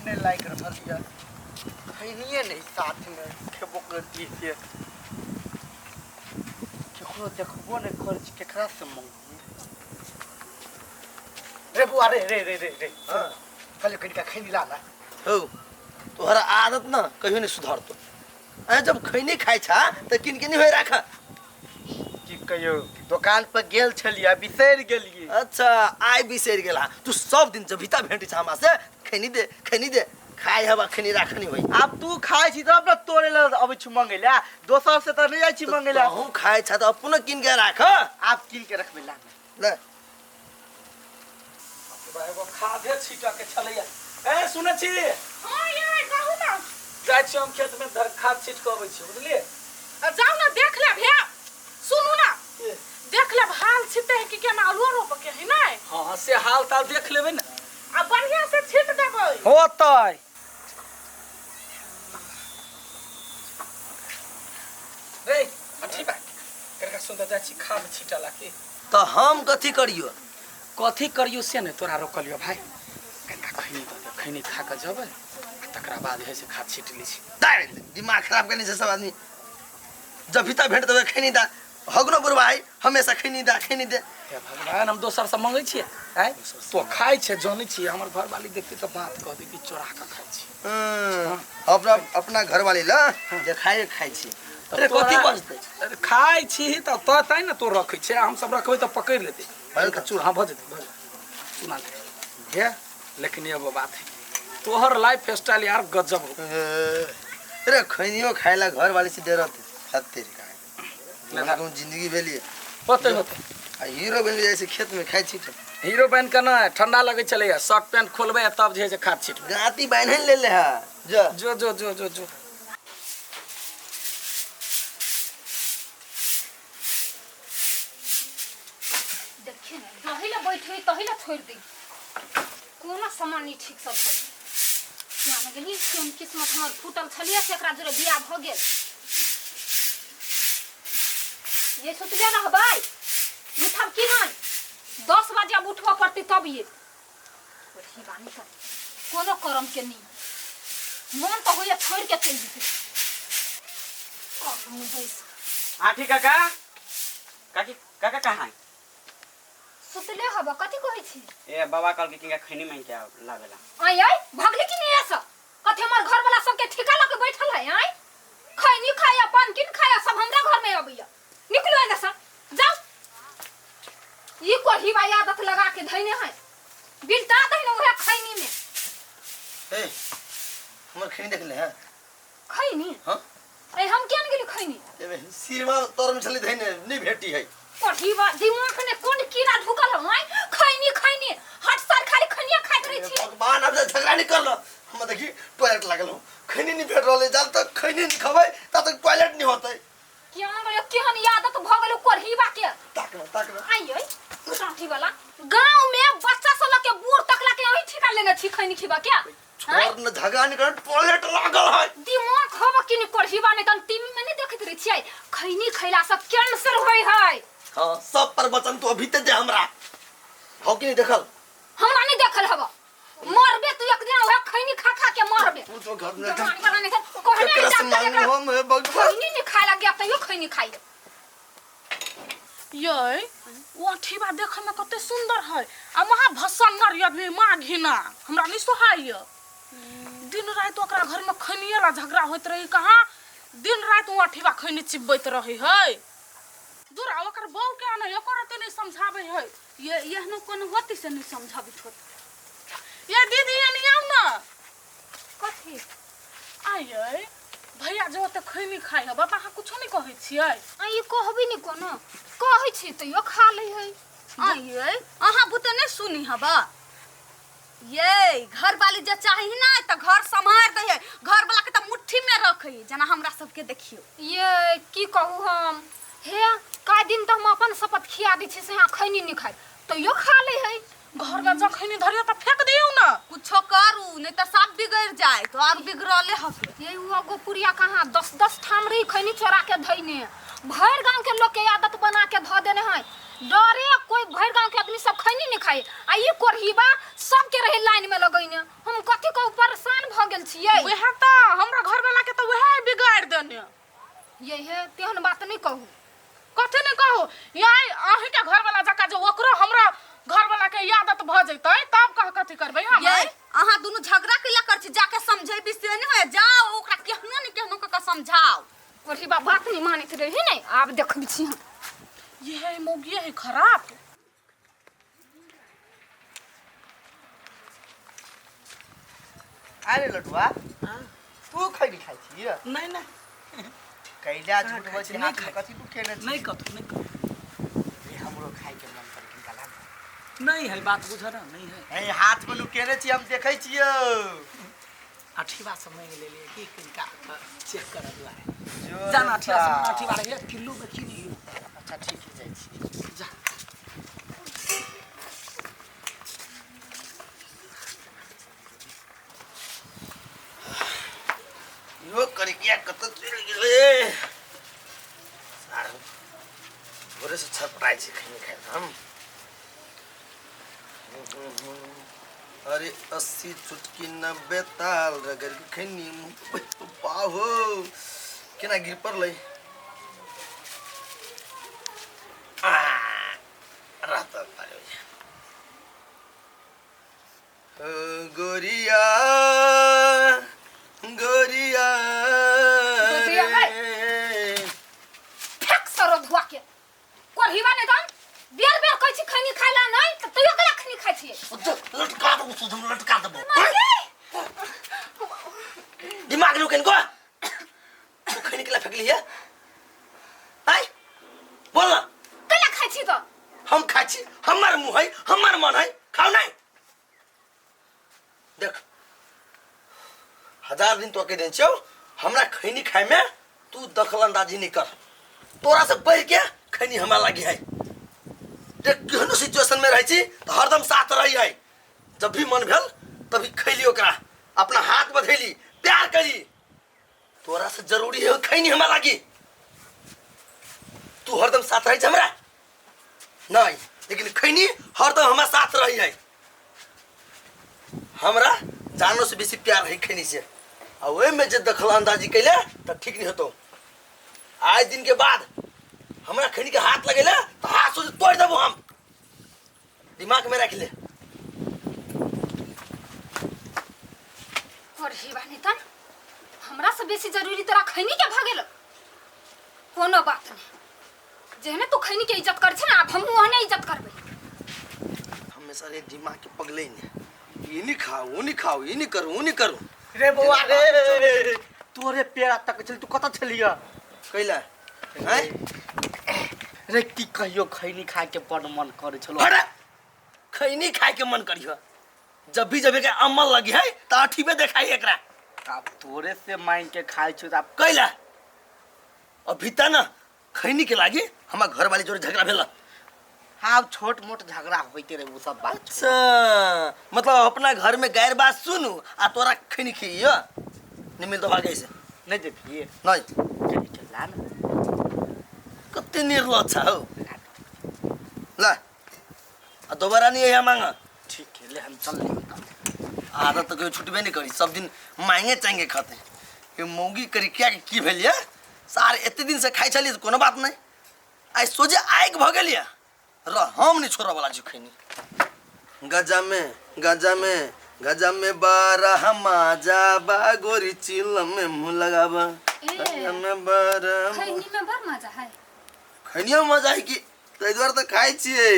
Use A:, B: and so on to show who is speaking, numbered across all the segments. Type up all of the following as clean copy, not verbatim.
A: अपने लायक रहलिया खैनिए नहीं साथ में खेबो करती है केकरो देखबो नहीं खर्च केकरा से मांगी रे बुआ रे रे रे रे रे हां कल कनिका खैनी लाना
B: हो तोहरा आदत ना कहियो नहीं सुधारतो अरे जब खैनी खाइ छा त किन किन होय राखा
A: की कहियो दुकान पर गेल छलिया बिसैर गेलिए
B: अच्छा आइ बिसैर गेला तू सब दिन जभिता भेंटी छा हमरा से खैनी दे खाइ हवा खैनी राखनी होई
A: अब तू खाइ छी तब न तोरे ल अब छु मंगैला दोसर से त नहीं जाइ छी मंगैला
B: हूं खाइ छा त अपन किन के राख
A: आप किन के रखबे ला
B: ले
C: एगो खादे छीटा के छलैया ए सुनै छी
D: हां यार कहू ना
C: जाइ छी हम खेत में खाद छीट के अबै छी बुझलिए
D: जाओ ना देख ले भैया सुनू ना देख ले हाल छिटे है कि केना आलू रोप के है ना
C: हां से हाल ताल देख लेबै ना
D: आ बढ़िया से छीट देबै
C: होतै रे अठी बा करका सुंदर जाइ छी खाद छीटा लाके
B: त हम कथि करियो
C: कथी करियो से ने तोरा रोकलियो भाई कनिका खैनी दे खैनी खा के जबै तकरा बाद है से खाद छीट ली छी
B: दिमाग खराब करने से सब आदमी जभिता भेंट देबे खैनी दा हगनो बुरबाई हमेशा खैनी दे
C: हे भगवान हम दोसर से मांगै छी हैं तो खाइ छै जानै छी हमर घर वाली देखते त बात कह दे कि चोरा के खाइ छी
B: अपना घर वाली ला जे खाइ छी अरे कथि बजतै
C: खाइ छी त तै न तो रखै छै हम सब रखबै त पकड़ लेतै
B: हल्का
C: चूर हां भज सुना हे लेकिन एगो बात है तोहर लाइफ स्टाइल यार गजब हो
B: अरे खैनियो खाइला घर वाली से डरत तेरी का लगा जिंदगी भेलिए
C: होते
B: आ हीरो बन जैसे खेत में खाइ छी
C: हीरो बन के ना ठंडा लगे चले शर्ट पैंट खोलबे तब जे से खाद छीट
B: गाती बान्हन ले ले हा जो
D: देखिए ना तहिला बैठे तहिला छोड़ दी कोनो सामान नहीं ठीक सब है जान गेली कोन किस्मत हमर फूटल छलिया से एकरा जोरे बियाह भ गेल ये सोचले ना भाई उठब की नहीं 10 बजे अब उठवा पड़ती तब ये वही बानी कर कोनो करम के नहीं मन तो होया छोड़ के चल जती
A: आठी काका काका कहां है
D: सुतले हबा कथि कहै छी
A: ए बाबा कल के किंगा खैनी में क्या लावेला
D: आई भगली की नहीं ऐसा कथि हमर घर वाला सब के ठिका लगे बैठल है आई खैनी खाया पान किन खाया सब हमरा घर में अबैया निकलो एने से जाओ ई कोही बा आदत लगा के धइने है बिलता दहिन ओहे खैनी में
B: ए हमर खैनी देख ले हां
D: खैनी
B: हां
D: ए हम केन गेली खैनी
B: एबे सिरमा तरम छली धइने नहीं भेटी है
D: कोही बा दिमाग में कोन कीड़ा ढुकल है आई खैनी हट सर खाली खैनिया खाइत रही छी
B: भगवान अब झगड़ा नहीं कर लो हम देखी टॉयलेट लागल हो खैनी नहीं भेट रहले जब तक खैनी नहीं खबै तब तक टॉयलेट नहीं होतै
D: केहन गयो केहन आदत भ गेल कोही बा के
B: ताकना
D: आई साथी वाला गांव में बच्चा सब के बूढ़ तकला के यही ठिका लेने छी खैनी खिबा क्या
B: छोर न झगड़ा नहीं कर टॉयलेट लागल है
D: दिमाग खब कि नहीं कोढ़ीबा नहीं तन टीवी में नहीं देखत रही छी खैनी खैला से कैंसर होय है
B: हां सब पर वचन तो अभी ते दे हमरा हो कि नहीं देखल
D: हमरा नहीं देखल हबा मरबे तू एक दिन ओहे खैनी खा के मरबे
B: तू तो घर में
D: जवान वाला नहीं कहने
B: केकरा से मांगू हम भगवान
D: खैनी नहीं खाला गया त यो खैनी खाई ये वो ठीबा देखे में कते सुंदर है आ महा भसन नरिया भी मां घिना हमरा नहीं सोहाय दिन रात ओकरा घर में खैनिया ला झगड़ा होत रही कहां दिन रात वो ठीबा खैनी चिबैत रही है दूर ओकर बहू के आने ओकर ते नहीं समझावे है ये न कोन होती से नहीं समझाबी छोट ये दीदी ये नहीं आउ ना कथि आये भैया जो त खैनी खाइ ह बाबा हा कुछ नहीं कहै छियै आई कहबी नहीं कोनो कहै छी त यो खा लै है आये अहा बुते नहीं सुनी हबा
E: ये घर वाली जे चाही ना त घर संभार दे है घर वाला के त मुट्ठी में रखै जना हमरा सब के देखियो
D: ये की कहू हम हे का दिन त हम अपन शपथ खिया दी छी से यहाँ खैनी नहीं खाइ तो यो खा ले है घर में जब खैनी धरियो त फेंक दियो ना
E: कुछो करू नहीं त सब बिगड़ जाए तो और बिगड़ले हके
D: ये हुआ गोपुरिया कहां 10-10 ठाम रही खैनी चोरा के धइने भर गांव के लोग के आदत बना के ध देने है डरे कोई भर गांव के आदमी सब खैनी नहीं
E: खाए आ ये कोरहीबा सब के रहे लाइन में लगइने हम कथि को परेशान भ गेल छियै
D: वह तो हमरा घर वाला के तो वह बिगाड़ देने
E: ये है तेहन बात नहीं कहू
D: कथि नहीं कहू यही अही के घर वाला जका जो ओकरो हमरा घर वाला के आदत भ जइतै तब कह कथि करबै हम
E: ये अहाँ दोनों झगड़ा किला कर छी जाके समझै बिसे नहीं है जाओ ओकरा केहनो नहीं केहनो का समझाओ कोरहीबा बात नहीं मानित रही नहीं आब देखबै छी हम
D: ये मौगी है खराब
A: अरे लटुआ तू खैनी खाइ छी
C: नहीं नहीं
A: कैला झूठ
C: खाइ
A: बजे
C: छी,
A: हाथ
C: नहीं
A: में कथी तू खेने छी
C: नहीं कथु नहीं कथु
A: ए, हमरो खाइ के मन कर किनका लाग
C: नहीं है बात बुझ ना नहीं है
A: ए हाथ में लुकेने छी हम देखै छियो
C: अठीवा से मांग ले लिए कि किनका चेक कर दिया है
A: जो
C: जाना अठीवा
A: सा।
C: से अठीवा रहे किलो में की नहीं
A: अच्छा ठीक है जाइ छी
C: जा
B: यो करिकिया कत चल गेले सारो भोरे से छटपटाइ छी खैनी खाइ हम अरे 80 चुटकी 90 ताल रगड़ के खैनी पाहो केना गिर पड़लै रहता पायो गोरिया गोरिया
E: गोरिया भाई। फेक सरो धुआ के कोरहीबा ने दान बेर बेर कहै छी खैनी खाइला नहीं त तइयो कला खैनी खाइ छी
B: लटका दो सुधम लटका दो दिमाग लुकेन को तू खैनी केला फेकली है आई बोल ना
E: कला खाइ छी त
B: हम खाइ छी हमर मुंह है हमर मन है खाओ नहीं देख 1000 दिन तो के दिन छौ हमरा खैनी खाए में तू दखल अंदाजी नहीं कर तोरा से बढ़ के खैनी हमरा लगी है देख केहनो सिचुएशन में रह छी तो हरदम साथ रही है जब भी मन भेल तभी खैली ओकरा अपना हाथ बधैली प्यार करी तोरा से जरूरी है खैनी हमरा लगी तू हरदम साथ रही हमरा नहीं लेकिन खैनी हरदम हमारे साथ रही है हमरा जानो से बेसी प्यार है खैनी से और वे में जे दखल अंदाजी कैले तो ठीक नहीं होतो आज दिन के बाद हमरा खैनी के हाथ लगेले तो हाथ से तोड़ देबो हम दिमाग में रख ले
E: कोरहीबा ने दान हमरा से बेसी जरूरी तोरा खैनी के भ गेल कोनो बात नहीं जेहने तू खैनी के इज्जत कर छ ना अब हम ओहने इज्जत करबै
B: हमेशा रे दिमाग के पगले ने ये नहीं खाओ वो नहीं खाओ ये नहीं करूँ वो नहीं करूँ
A: रे बउआ रे तोरे पेड़ा तक चल तू कत छलिया
B: कैला हैं
A: रे की कहियो खैनी खाए के बड़ मन करे छलो
B: अरे खैनी खाए के मन करियो जब भी के अमल लगी है तो अठीबे देखाई एकरा
A: अब तोरे से मांग के खाइ छु त
B: कैला अभी त ना खैनी के लागी हमार घर वाली जोरे झगड़ा भेला
A: हाँ छोट मोट झगड़ा होते रहे वो सब बात
B: अच्छा मतलब अपना घर में गैर बात सुनू आ तोरा खैनी खइयो नहीं मिल तो भागे से
A: नहीं देखिए
B: नहीं
A: चली चला ना
B: कते निर्लज छ हो ला आ दोबारा नहीं है मांगा
A: ठीक है ले हम चल ले
B: आदत तो कोई छुटबे नहीं करी सब दिन मांगे चाहेंगे खाते ये मौगी करी क्या की भेलिए सार एते दिन से खाई चली कोनो बात नहीं आई सोचे आइक भ गेलिए र हम नहीं छोरा वाला जी खैनी गजा में बारह माजा बा गोरी चिल में मुंह लगाबा गजा में बारह
E: खैनी में बड़ मजा है
B: खैनिया मजा है कि तै द्वार त खाइ छिए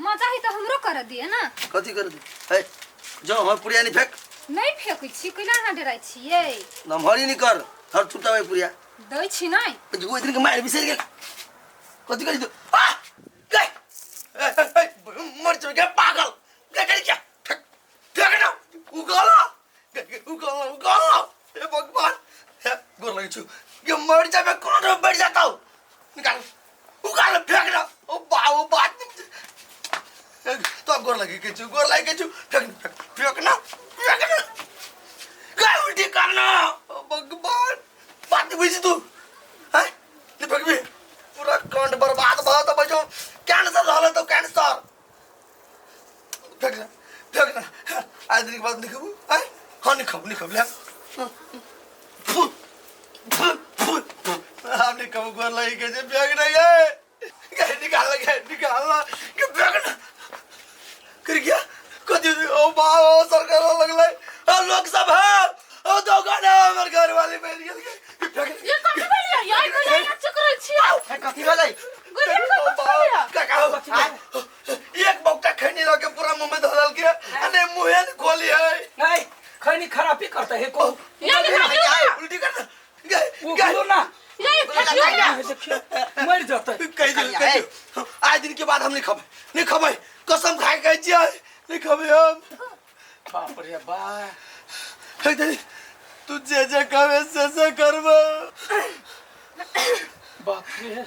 E: मजा ही तो हमरो कर दिए ना
B: कथी कर दी है जो हम पुरिया नहीं फेंक
E: नहीं फेंकै छी कैला ना डराइ छियै
B: नमहरी नहीं कर हर छुटा में पुरिया
E: दै छी नहीं
B: जो दिन के मार बिसर गेल कथी करी तू आ गए मर चल गया पागल क्या करी क्या फेंक ना उगला हे भगवान हे गोर लगी छु ये मर जाबे कौन रे बैठ जाता हूं निकाल उगाल फेंक ना ओ बात तो गोर लगी के छु फेंक ना काय उल्टी करना भगवान बात बुझ तू हैं नहीं फेंक भी पूरा कांड बर्बाद भयो त बजो कैंसर झालं तो कैंसर फेंकना आज दिन के बाद नहीं खाबू आए हाँ नहीं खाबू ले हमने कब गोर लगी कैसे फेंकना गए निकालना कि फेंकना कर गया कदी ओ बाबा सरकार लगले लोग सब है ओ दुकान है हमर घर वाली बैठ गई
D: ये कथी भेलिया यार कोई चक्कर छिया
A: कथी भेलै
B: एक बौटा खैनी लगे पूरा मुंह में धरल के अने मुंह खोली है
C: नहीं खैनी खराबी करता है को
B: उल्टी कर
C: वो बोलो ना
D: ये
C: देखिए मर जाता है
B: कह दो आज दिन के बाद हम नहीं खबै कसम खाए कह छियै नहीं खबै हम
C: बाप रे बा
B: तू जे कहे से करबो
C: बाप रे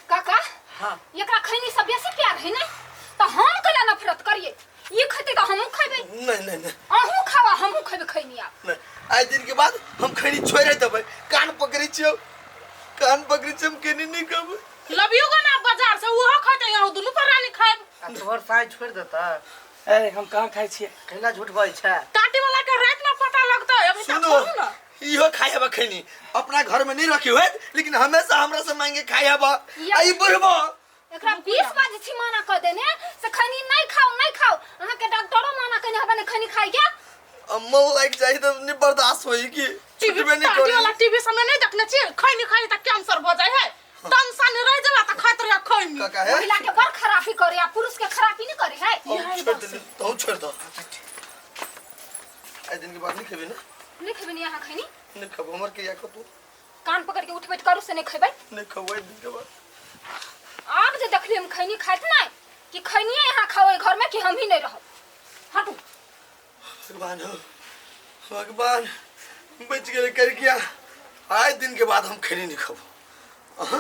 E: काका
C: हाँ
E: एकरा खैनी सब बेसी प्यार है ना तो हम कला नफरत करिए ये खते तो हमहू खैबे
B: नहीं
E: अहू खावा हमहू खैबे खैनी आप
B: आज दिन के बाद हम खैनी छोड़े देबै कान पकड़ी छियो हम केनी नहीं खबै
D: लबियो को ना बाजार से वो खते यहाँ दुनु परानी खाए
A: तोहर साई छोड़ देता
C: ए हम कहाँ खाई छिए
A: कैला झूठ बोल छै
D: काटे वाला के रात में पता लगता है अभी तक
B: सुनो
D: छोड़ू ना
B: इहो खाए हवा खैनी अपना घर में नहीं रखी हुए लेकिन हमेशा हमरा से मांगे खाए हवा आई बुढ़बो
E: एकरा 20 बाजी छी माना कर देने से खैनी नहीं खाओ अहाँ के डॉक्टरो माना कने हबने खैनी खाई के
B: अम्मल लाइक जाई तो नहीं बर्दाश्त होई की
D: टीवी
B: छुटबे नहीं
D: काटे वाला
B: करी
D: टीवी समय नहीं देखने छी खैनी खाई त कैंसर हो जाए है टेंशन रह जाला त खात रह खैनी
B: काका है
E: महिला के बड़ खराबी करे आ पुरुष के खराबी नहीं करे है
B: छोड़ दो आज दिन के बाद नहीं खेबे ना
E: नहीं खेबे नहीं यहाँ खैनी
B: नहीं खबो हमर के या को तू
E: कान पकड़ के उठ बैठ करू से नहीं खेबे
B: नहीं खबो दिन के बाद
E: आप जे देखली हम खैनी खाइत नहीं कि खैनी यहाँ खाओ घर में कि हम ही नहीं रहो हटू
B: भगवान बच गए कर क्या आज दिन के बाद हम खैनी नहीं खाबो